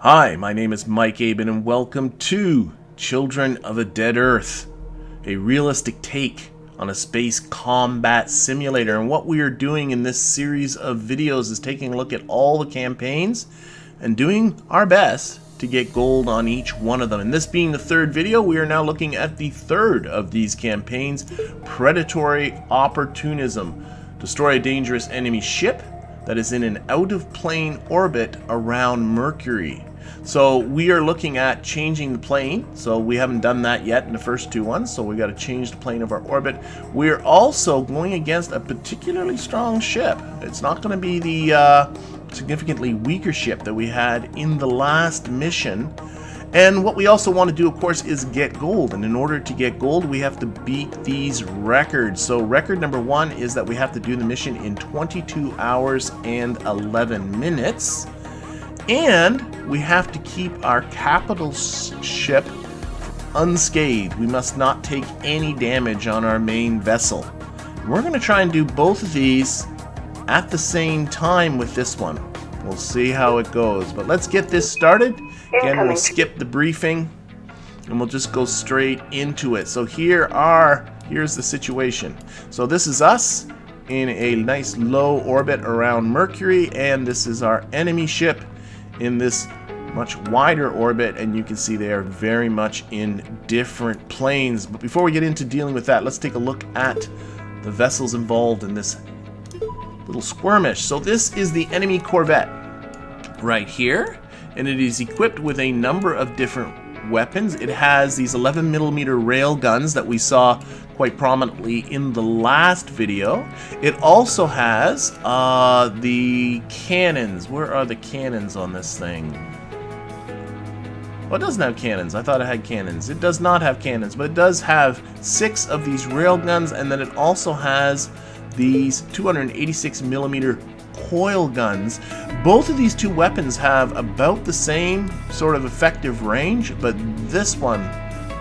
Hi, my name is Mike Aben and welcome to Children of a Dead Earth, a realistic take on a space combat simulator. And what we are doing in this series of videos is taking a look at all the campaigns and doing our best to get gold on each one of them. And this being the third video, we are now looking at the third of these campaigns, Predatory Opportunism. Destroy a dangerous enemy ship that is in an out-of-plane orbit around Mercury. So we are looking at changing the plane, so we haven't done that yet in the first two ones, so we got to change the plane of our orbit. We're also going against a particularly strong ship. It's not going to be the significantly weaker ship that we had in the last mission. And what we also want to do, of course, is get gold. And in order to get gold, we have to beat these records. So record number one is that we have to do the mission in 22 hours and 11 minutes. And we have to keep our capital ship unscathed. We must not take any damage on our main vessel. We're going to try and do both of these at the same time with this one. We'll see how it goes. But let's get this started. Again, we'll skip the briefing and we'll just go straight into it. So here's the situation. So this is us in a nice low orbit around Mercury, and this is our enemy ship in this much wider orbit, and you can see they are very much in different planes. But before we get into dealing with that, let's take a look at the vessels involved in this little skirmish. So this is the enemy corvette right here, and it is equipped with a number of different weapons. It has these 11mm rail guns that we saw quite prominently in the last video. It also has the cannons. Where are the cannons on this thing? Oh, it doesn't have cannons. I thought it had cannons. It does not have cannons, but it does have 6 of these rail guns, and then it also has these 286mm coil guns. Both of these two weapons have about the same sort of effective range, but this one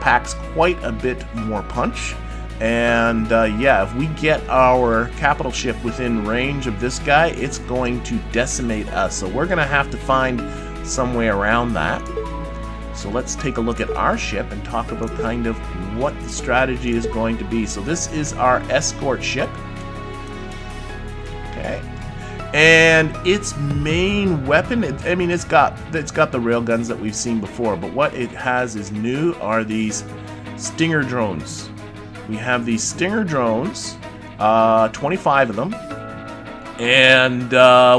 packs quite a bit more punch. And yeah, if we get our capital ship within range of this guy, it's going to decimate us. So we're going to have to find some way around that. So let's take a look at our ship and talk about kind of what the strategy is going to be. So this is our escort ship. Okay. And its main weapon, it's got the rail guns that we've seen before, but what it has is new are these Stinger drones. We have these Stinger drones, 25 of them, and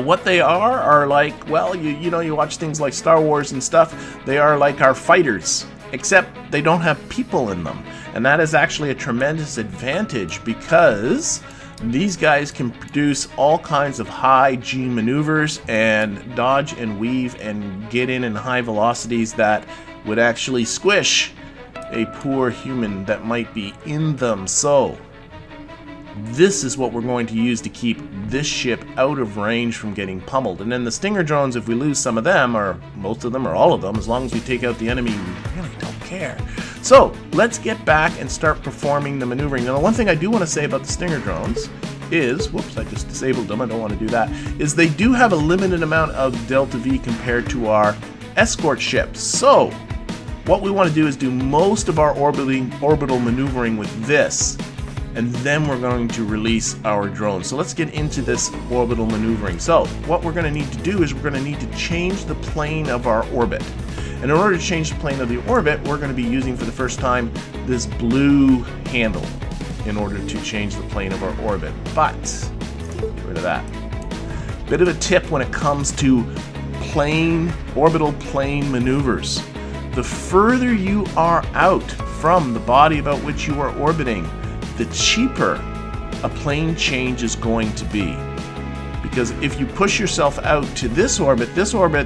what they are like, well, you watch things like Star Wars and stuff, they are like our fighters, except they don't have people in them, and that is actually a tremendous advantage because these guys can produce all kinds of high G maneuvers and dodge and weave and get in high velocities that would actually squish a poor human that might be in them. So this is what we're going to use to keep this ship out of range from getting pummeled. And then the Stinger drones, if we lose some of them, or most of them, or all of them, as long as we take out the enemy, we really don't care. So let's get back and start performing the maneuvering. Now, the one thing I do want to say about the Stinger drones is, whoops, I just disabled them, I don't want to do that, is they do have a limited amount of delta V compared to our escort ships. So what we want to do is do most of our orbital maneuvering with this, and then we're going to release our drone. So let's get into this orbital maneuvering. So what we're going to need to do is we're going to need to change the plane of our orbit. And in order to change the plane of the orbit, we're going to be using for the first time this blue handle in order to change the plane of our orbit. But get rid of that. Bit of a tip when it comes to orbital plane maneuvers. The further you are out from the body about which you are orbiting, the cheaper a plane change is going to be. Because if you push yourself out to this orbit,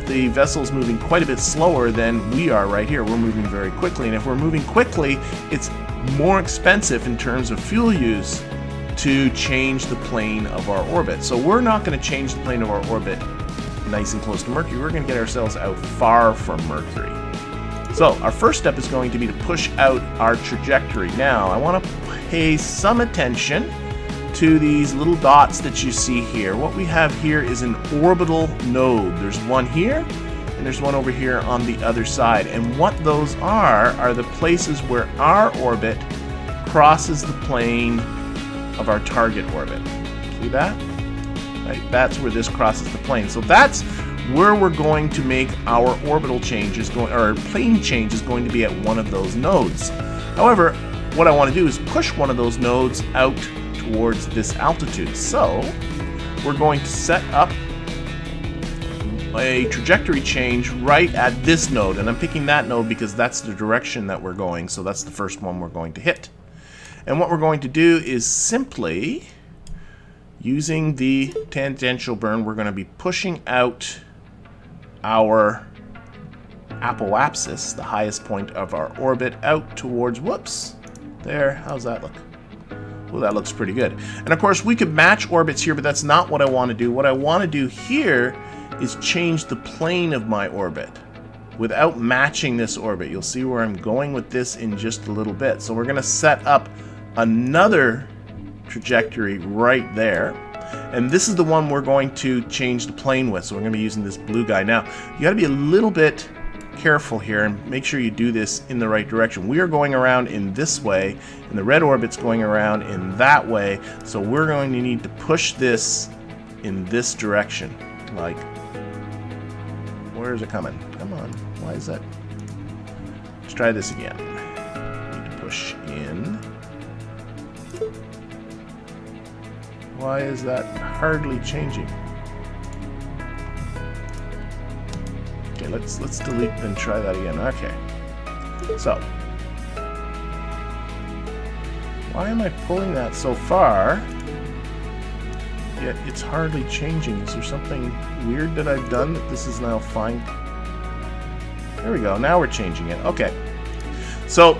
the vessel's moving quite a bit slower than we are right here. We're moving very quickly, and if we're moving quickly, it's more expensive in terms of fuel use to change the plane of our orbit. So we're not going to change the plane of our orbit nice and close to Mercury. We're going to get ourselves out far from Mercury. So our first step is going to be to push out our trajectory. Now I want to pay some attention to these little dots that you see here. What we have here is an orbital node. There's one here and there's one over here on the other side. And what those are the places where our orbit crosses the plane of our target orbit. See that? Right? That's where this crosses the plane. So that's where we're going to make our orbital change is going, or plane change is going to be at one of those nodes. However, what I want to do is push one of those nodes out towards this altitude. So we're going to set up a trajectory change right at this node, and I'm picking that node because that's the direction that we're going, so that's the first one we're going to hit. And what we're going to do is simply, using the tangential burn, we're going to be pushing out our apoapsis, the highest point of our orbit, out towards, whoops, there, how's that look? Well, that looks pretty good. And of course, we could match orbits here, but that's not what I want to do. What I want to do here is change the plane of my orbit without matching this orbit. You'll see where I'm going with this in just a little bit. So we're going to set up another trajectory right there. And this is the one we're going to change the plane with. So we're going to be using this blue guy. Now, you got to be a little bit careful here and make sure you do this in the right direction. We are going around in this way, and the red orbit's going around in that way. So we're going to need to push this in this direction. Like, where is it coming? Come on. Why is that? Let's try this again. Need to push in. Why is that hardly changing? Okay, let's delete and try that again. Okay. So, why am I pulling that so far? Yet it's hardly changing. Is there something weird that I've done that this is now fine? There we go. Now we're changing it. Okay. So,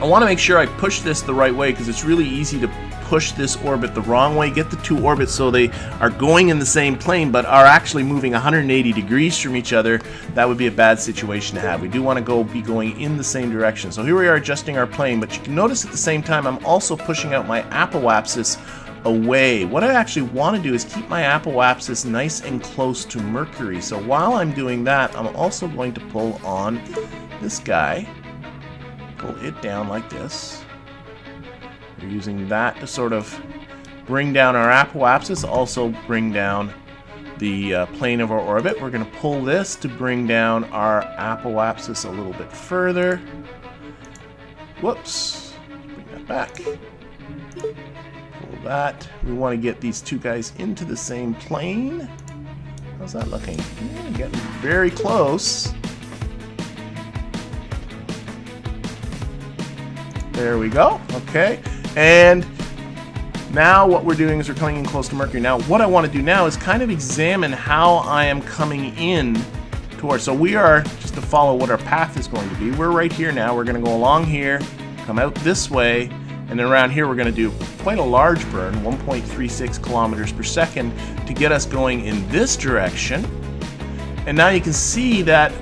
I want to make sure I push this the right way because it's really easy to push this orbit the wrong way. Get the two orbits so they are going in the same plane but are actually moving 180 degrees from each other. That would be a bad situation to have. We do want to be going in the same direction. So here we are adjusting our plane, but you can notice at the same time I'm also pushing out my apoapsis away. What I actually want to do is keep my apoapsis nice and close to Mercury. So while I'm doing that, I'm also going to pull on this guy, pull it down like this. We're using that to sort of bring down our apoapsis, also bring down the plane of our orbit. We're going to pull this to bring down our apoapsis a little bit further. Whoops. Bring that back. Pull that. We want to get these two guys into the same plane. How's that looking? Yeah, getting very close. There we go. Okay. And now what we're doing is we're coming in close to Mercury. Now what I want to do now is kind of examine how I am coming in towards. So we are, just to follow what our path is going to be, we're right here now. We're going to go along here, come out this way, and then around here we're going to do quite a large burn, 1.36 kilometers per second, to get us going in this direction. And now you can see that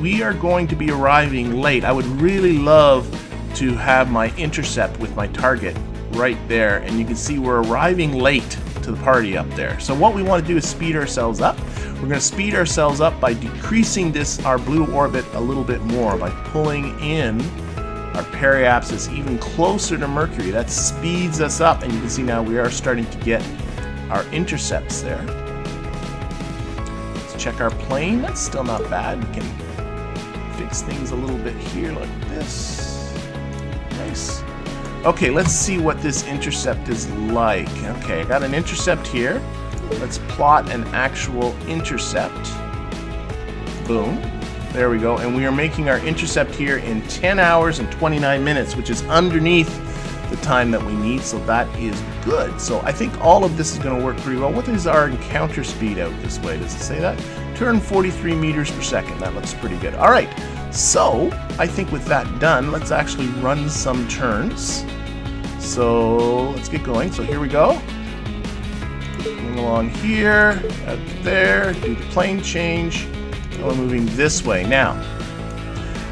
we are going to be arriving late. I would really love to have my intercept with my target right there, and you can see we're arriving late to the party up there. So what we want to do is speed ourselves up. We're going to speed ourselves up by decreasing our blue orbit a little bit more, by pulling in our periapsis even closer to Mercury. That speeds us up, and you can see now we are starting to get our intercepts there. Let's check our plane. That's still not bad. We can fix things a little bit here like this. Nice. Okay, let's see what this intercept is like. Okay, I got an intercept here. Let's plot an actual intercept. Boom. There we go. And we are making our intercept here in 10 hours and 29 minutes, which is underneath the time that we need, so that is good. So I think all of this is going to work pretty well. What is our encounter speed out this way? Does it say that? 243 meters per second. That looks pretty good. All right. So, I think with that done, let's actually run some turns. So, let's get going. So, here we go. Going along here, out there, do the plane change, and we're moving this way. Now,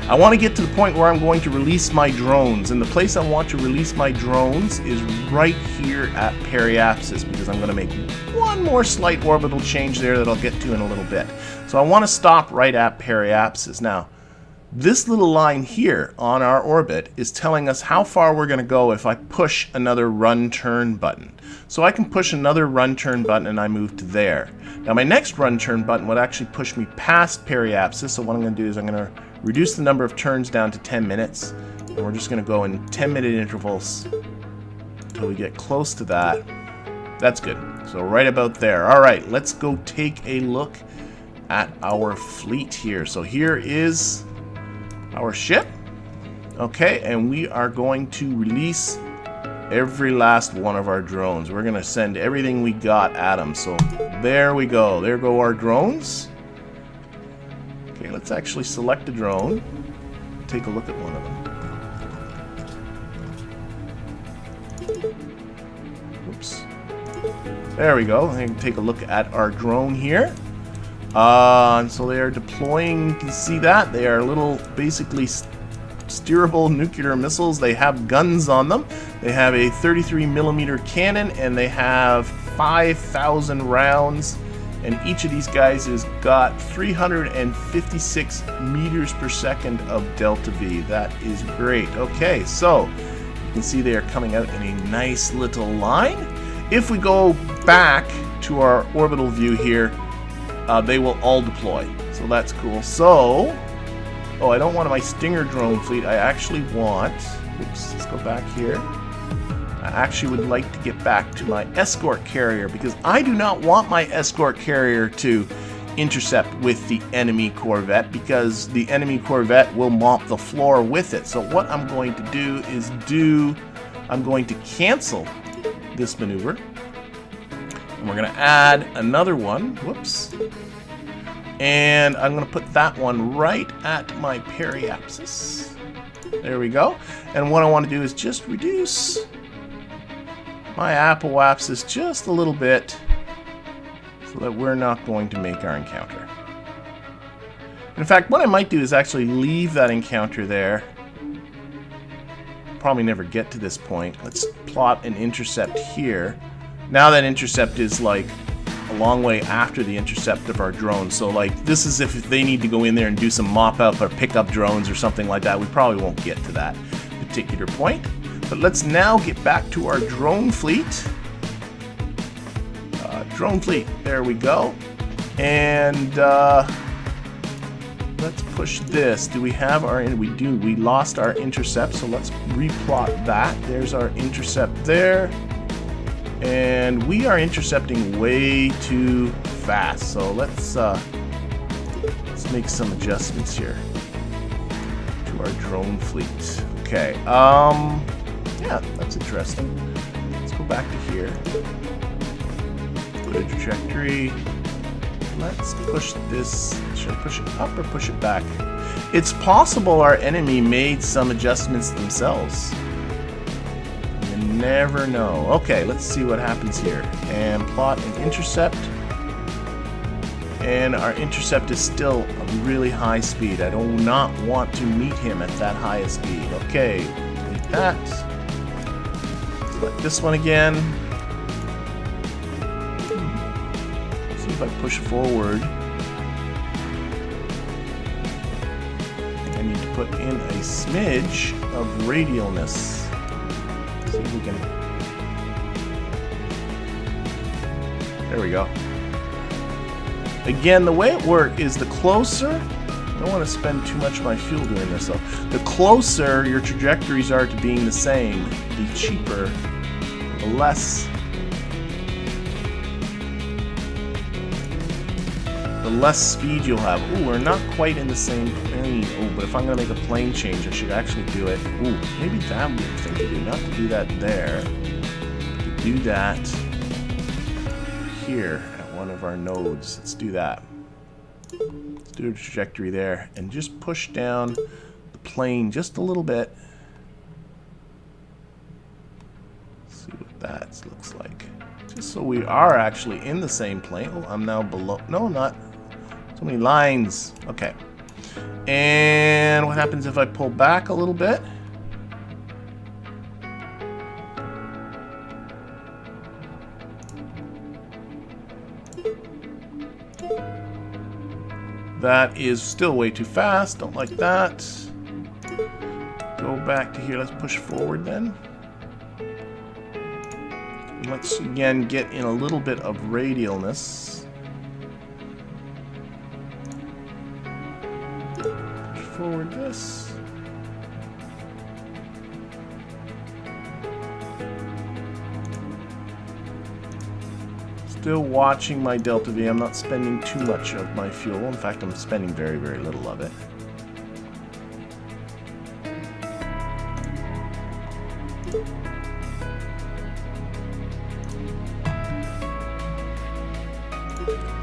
I want to get to the point where I'm going to release my drones, and the place I want to release my drones is right here at periapsis, because I'm going to make one more slight orbital change there that I'll get to in a little bit. So I want to stop right at periapsis. Now, this little line here on our orbit is telling us how far we're going to go if I push another run turn button. So I can push another run turn button and I move to there. Now my next run turn button would actually push me past periapsis. So what I'm going to do is I'm going to reduce the number of turns down to 10 minutes. And we're just going to go in 10-minute intervals until we get close to that. That's good. So right about there. All right, let's go take a look at our fleet here. So here is our ship. Okay, and we are going to release every last one of our drones. We're going to send everything we got at them. So there we go. There go our drones. Okay, let's actually select a drone. Take a look at one of them. Oops. There we go. And take a look at our drone here. And so they are deploying. You can see that. They are little, basically steerable nuclear missiles. They have guns on them. They have a 33mm cannon, and they have 5,000 rounds. And each of these guys has got 356 meters per second of delta V. That is great. Okay, so you can see they are coming out in a nice little line. If we go back to our orbital view here, they will all deploy. So that's cool. So, oh, I don't want my Stinger drone fleet. I actually want, oops, let's go back here. I actually would like to get back to my escort carrier because I do not want my escort carrier to intercept with the enemy corvette because the enemy corvette will mop the floor with it. So what I'm going to do is I'm going to cancel this maneuver. And we're going to add another one. Whoops. And I'm going to put that one right at my periapsis. There we go. And what I want to do is just reduce my apoapsis just a little bit so that we're not going to make our encounter. In fact, what I might do is actually leave that encounter there. Probably never get to this point. Let's plot an intercept here. Now that intercept is like a long way after the intercept of our drone. So like this is if they need to go in there and do some mop up or pick up drones or something like that. We probably won't get to that particular point. But let's now get back to our drone fleet. Drone fleet, there we go. And let's push this. Do we have our, we do, we lost our intercept, so let's replot that. There's our intercept there. And we are intercepting way too fast. So let's make some adjustments here to our drone fleet. Okay, yeah, that's interesting. Let's go back to here. Put a trajectory. Let's push this. Should I push it up or push it back? It's possible our enemy made some adjustments themselves. You never know. Okay, let's see what happens here. And plot an intercept. And our intercept is still a really high speed. I do not want to meet him at that high speed. Okay, delete that. Select this one again. See if I push forward. I need to put in a smidge of radialness. See if we can. There we go. Again, the way it works is the closer, I don't want to spend too much of my fuel doing this though, the closer your trajectories are to being the same, the cheaper, the less speed you'll have. Ooh, we're not quite in the same plane. Oh, but if I'm going to make a plane change, I should actually do it. Ooh, maybe that would be the thing to do. Not to do that there. To do that here. One of our nodes. Let's do that. Let's do a trajectory there and just push down the plane just a little bit. Let's see what that looks like. Just so we are actually in the same plane. Oh, I'm now below. No, I'm not. So many lines. Okay. And what happens if I pull back a little bit? That is still way too fast. Don't like that. Go back to here. Let's push forward then. Let's again get in a little bit of radialness. Push forward this. Still watching my delta V. I'm not spending too much of my fuel. In fact, I'm spending very, very little of it.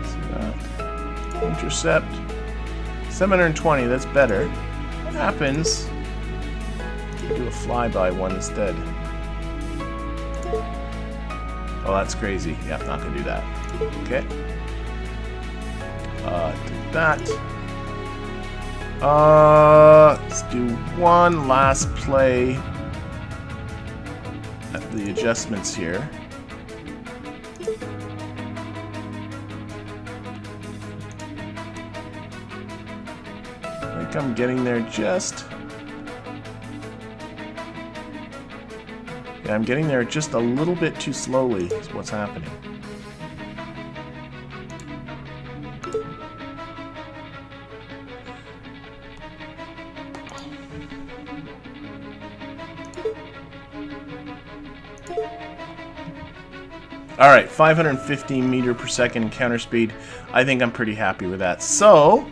See that. Intercept. 720, that's better. What happens if you do a flyby one instead? Oh, that's crazy. Yeah, I'm not going to do that. Okay. Do that. Let's do one last play at the adjustments here. I think I'm getting there just... I'm getting there just a little bit too slowly is what's happening. Alright, 515 meter per second counter speed. I think I'm pretty happy with that. So,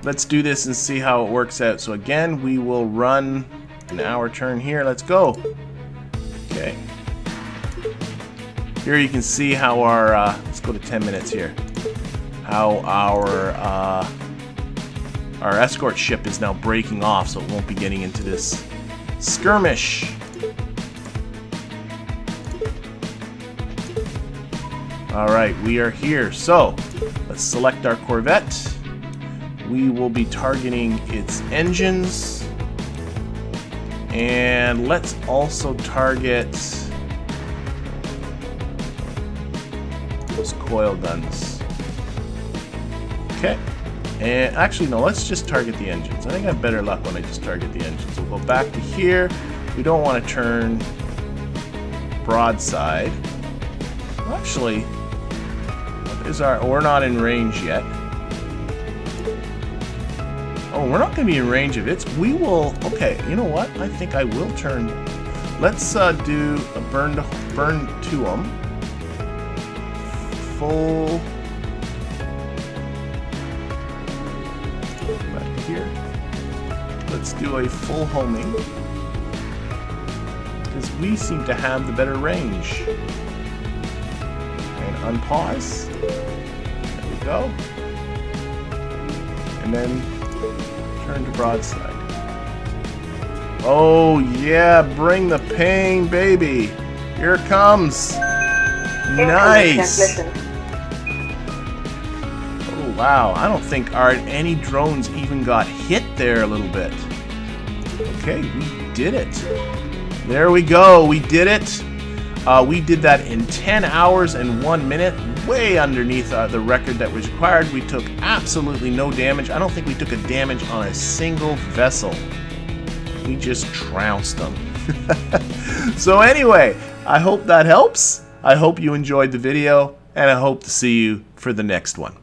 let's do this and see how it works out. So again, we will run an hour turn here. Let's go. Okay. Here you can see how our, let's go to 10 minutes here, how our escort ship is now breaking off, so it won't be getting into this skirmish. Alright, we are here. So, let's select our corvette. We will be targeting its engines. And let's also target those coil guns. Okay. And actually, no, let's just target the engines. I think I have better luck when I just target the engines. We'll go back to here. We don't want to turn broadside. Well, actually, what is our... we're not in range yet. Oh, we're not going to be in range of it. We will... okay, you know what? I think I will turn... let's do a burn to them. Full... back to here. Let's do a full homing. Because we seem to have the better range. And unpause. There we go. And then... turn to broadside. Oh yeah, bring the pain, baby. Here it comes. Nice. Oh wow, I don't think any drones even got hit there a little bit. Okay, we did it. There we go, we did it. We did that in 10 hours and 1 minute, way underneath the record that was required. We took absolutely no damage. I don't think we took a damage on a single vessel. We just trounced them. So anyway, I hope that helps. I hope you enjoyed the video, and I hope to see you for the next one.